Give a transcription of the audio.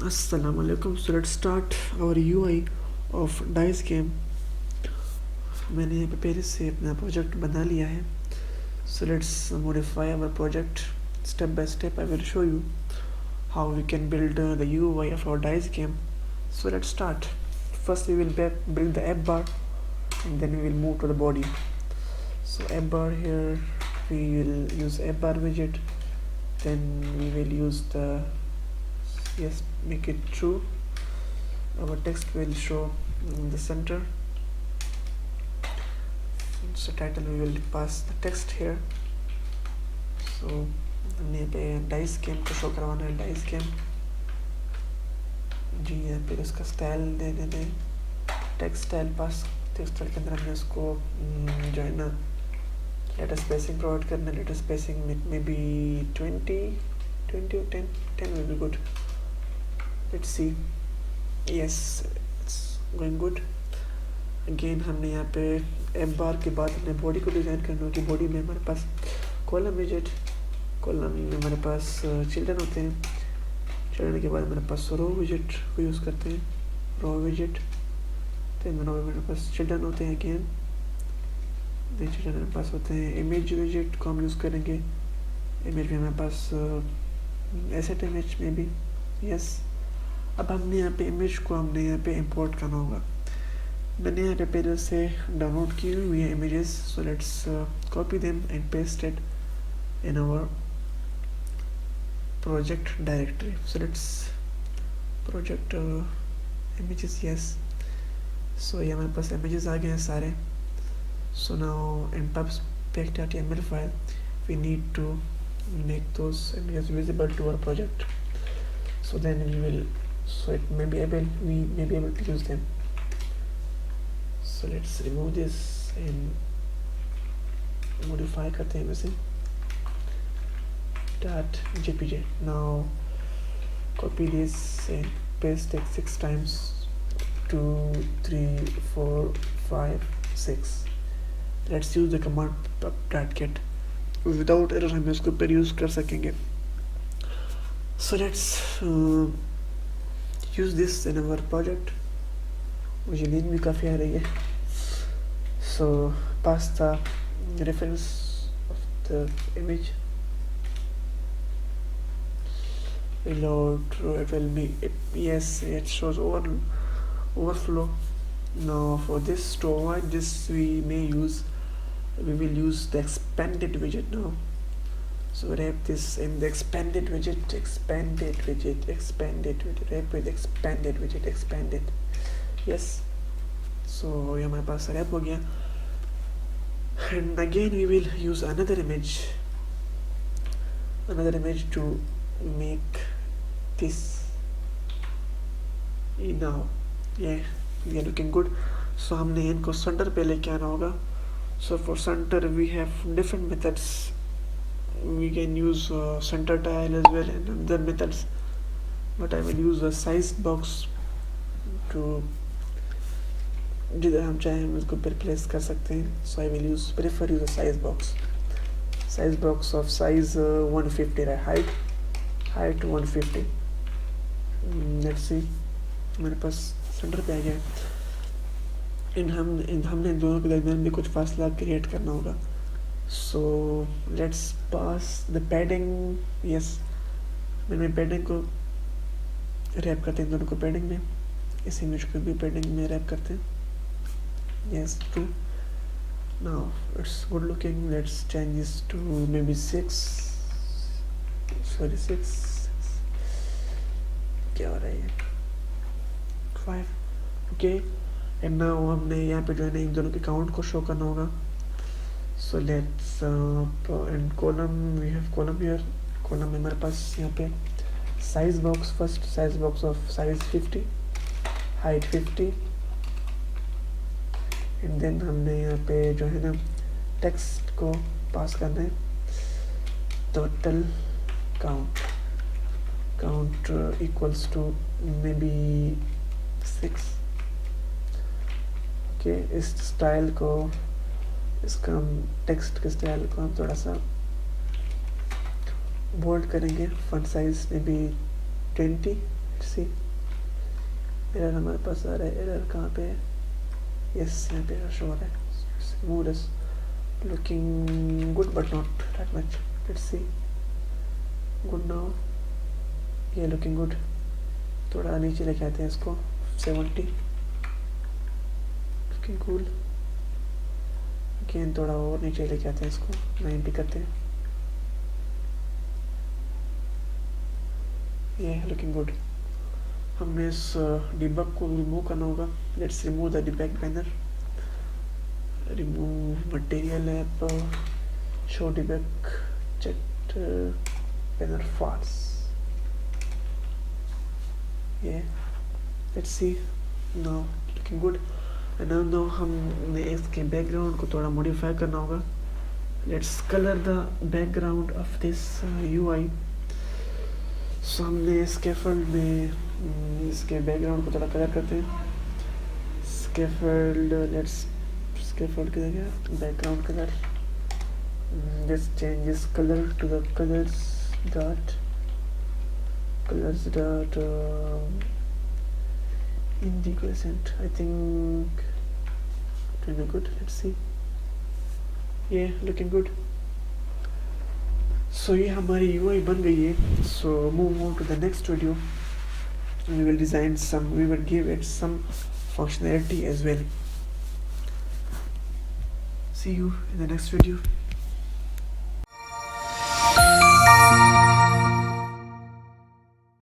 Assalamu alaikum. So let's start our UI of dice game. मैंने यहाँ पे पहले से अपना प्रोजेक्ट बना लिया है. So let's modify our project step by step. I will show you how we can build the UI of our dice game. So let's start. First we will build the app bar and then we will move to the body. So app bar, here we will use app bar widget, then we will use the make it true. Our text will show in the center. So title, we will pass the text here. So हमने यहाँ पे dice game को show करवाना है. Dice game जी, यहाँ पे उसका style दे देते हैं. टेक्स्ट स्टाइल पास टेक्स्ट स्टाइल के अंदर हमने उसको जो है ना लेटर स्पेसिंग प्रोवाइड करना है. लेटर स्पेसिंग में B 20 or 10 will be good. Let's see. Yes, it's going good. Again हमने यहाँ पे एप बार के बाद अपने बॉडी को डिज़ाइन करना है कि बॉडी में हमारे पास कॉलम विजेट, कॉलम में हमारे पास चिल्ड्रन होते हैं. चिल्ड्रन के बाद हमारे पास रो विजेट को यूज़ करते हैं, रो विजेट. तो रो में हमारे पास चिल्ड्रन होते हैं. अगेन चिल्ड्रन हमारे पास होते हैं. इमेज विजेट को हम यूज़ करेंगे. इमेज में हमारे पास एसेट इमेज में भी. यस, अब हमने यहाँ पे इमेज को हमने यहाँ पे इंपोर्ट करना होगा. मैंने यहाँ पे पहले से डाउनलोड की हुई है images. So let's copy them and paste it in our project directory. So let's project images. Yes, so ये हमारे पास इमेजेस आ गए हैं सारे. So now in pub.spec.yml file we need to make those images visible to our project. So then we may be able to use them. So let's remove this and modify करते हैं वैसे .jpg. Now copy this and paste it 6 times. 2, 3, 4, 5, 6. Let's use the command pub.get. Without error हम इसको पर use कर सकेंगे. So let's use this in our project. मुझे नींद भी काफ़ी आ रही है. So pass the reference of the image. Reload. It will be yes, it shows overflow. Now for this, to avoid this, we will use the expanded widget now. So wrap this in the expanded widget, wrap with expanded widget, expanded. Yes, so ये हमारे पास wrap हो गया. And again we will use another image to make this. Now yeah, we are looking good. So हमने इनको center पे लेके आना होगा. So for center we have different methods. We can use center tile as well and other methods, but I will use a size box to जिधर हम चाहें हम इसको रिप्लेस कर सकते हैं. So I will prefer use a size box of size 150, right? height 150. Let's see, हमारे पास centre पे आ गया. हमने इन दोनों के दरमियान भी कुछ फासला क्रिएट करना होगा. So let's pass the padding. Yes, मैंने padding को रैप करते हैं दोनों को padding में. इस इमेज को भी padding में रैप करते हैं. Yes, true. Now it's good looking. Let's change this to maybe 6. क्या हो रहा है? 5. Okay. And now हमने यहाँ पे जो है ना इन दोनों के काउंट को शो करना होगा. So let's and column, we have column here. column में हमारे पास यहाँ पे size box, first size box of size 50, height 50, and then हमने यहाँ पे जो है ना text को पास करना है. total count equals to maybe 6. okay, इस स्टाइल को, इसका हम टेक्स्ट के स्टाइल को हम थोड़ा सा बोल्ड करेंगे. फॉन्ट साइज में भी 20 सी एरर हमारे पास आ रहा है, एरर कहाँ पे है, यस यहाँ पे एरर शो हो रहा है, smooth is looking good but not that much, let's see, good now, ये लुकिंग गुड, थोड़ा नीचे लेके आते हैं इसको 70, लुकिंग कूल, अगेन थोड़ा और नीचे लेके आते हैं इसको 90 करते हैं, ये लुकिंग गुड। हमें इस डिबग को रिमूव करना होगा, let's remove the debug banner, remove material app, show debug check banner false, ये let's see now looking good. And now हमने इसके बैकग्राउंड को थोड़ा मॉडिफाई करना होगा, let's colour the background of this UI. So हमने स्कैफोल्ड में इसके बैकग्राउंड को थोड़ा कलर करते हैं, स्कैफोल्ड, लेट्स स्कैफोल्ड की जगह background colour, just changes colour to the colours dot indecrescent, I think doing good, let's see, yeah looking good। So ये हमारी UI बन गई है, so move on to the next video, we will design some, we will give it some functionality as well। See you in the next video।